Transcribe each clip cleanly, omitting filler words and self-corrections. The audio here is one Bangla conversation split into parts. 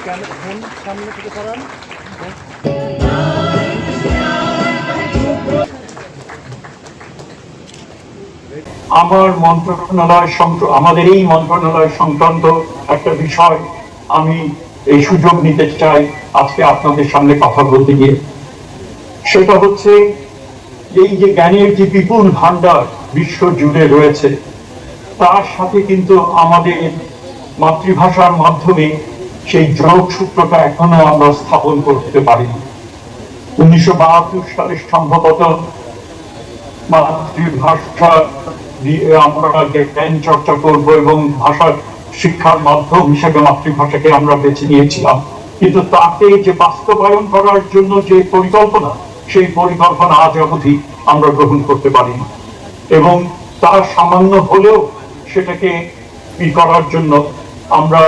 ফোন সামনে থেকে সরান। আমাদের এই মন্ত্রণালয় সংক্রান্ত একটা বিষয় আমি এই সুযোগ নিতে চাই আজকে আপনাদের সামনে কথা বলতে গিয়ে। সেটা হচ্ছে এই যে জ্ঞানের যে বিপুল ভান্ডার বিশ্ব জুড়ে রয়েছে, তার সাথে কিন্তু আমাদের মাতৃভাষার মাধ্যমে সেই যোগসূত্রটা এখনো আমরা স্থাপন করতে পারিনি। 1972 সালে সম্ভবত মাতৃভাষা দিয়ে আমরা জ্ঞান চর্চা করব এবং ভাষার শিক্ষার মাধ্যম হিসেবে মাতৃভাষাকে আমরা বেছে নিয়েছিলাম, কিন্তু তাকে যে বাস্তবায়ন করার জন্য যে পরিকল্পনা, সেই পরিকল্পনা আজ অবধি আমরা গ্রহণ করতে পারিনি। এবং তার সামান্য হলেও সেটাকে করার জন্য আমরা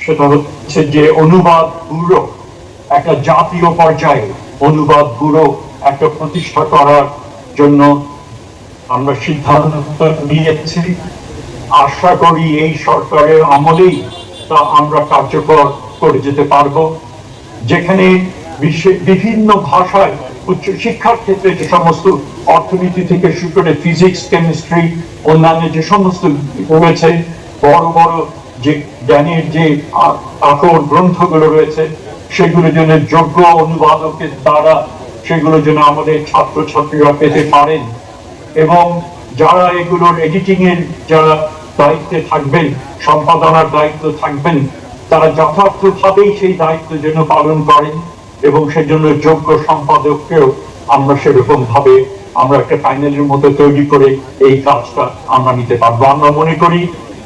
সেটা হচ্ছে যে অনুবাদ ব্যুরো, একটা জাতীয় পর্যায়ে অনুবাদ ব্যুরো একটা প্রতিষ্ঠা করার জন্য আমরা সিদ্ধান্ত নিয়েছি। আশা করি এই সরকারের আমলেই তা আমরা কার্যকর করে যেতে পারবো, যেখানে বিশ্বের বিভিন্ন ভাষায় উচ্চ শিক্ষার ক্ষেত্রে যে সমস্ত অর্থনীতি থেকে শুরু করে ফিজিক্স, কেমিস্ট্রি, অন্যান্য যে সমস্ত রয়েছে, বড় বড় যে জ্ঞানের যে আকর গ্রন্থগুলো রয়েছে, সেগুলো যেন যোগ্য অনুবাদকের দ্বারা সেগুলো যেন আমাদের ছাত্রছাত্রীরা পেতে পারেন, এবং যারা এগুলোর এডিটিং এর যারা দায়িত্বে থাকবেন, সম্পাদনার দায়িত্ব থাকবেন, তারা যথার্থভাবেই সেই দায়িত্ব যেন পালন করেন, এবং সেজন্য যোগ্য সম্পাদককেও আমরা সেরকম ভাবে আমরা একটা প্যানেলের মতো তৈরি করে এই কাজটা আমরা নিতে পারবো। আমরা মনে করি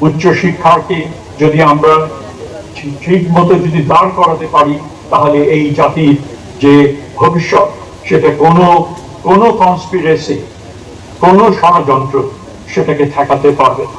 উচ্চ শিক্ষাকে যদি আমরা ঠিক মতো যদি দাঁড় করাতে পারি, তাহলে এই জাতির যে ভবিষ্যৎ, সেটা কোনো কনস্পিরেসি, কোনো ষড়যন্ত্র সেটাকে ঠেকাতে পারবে না।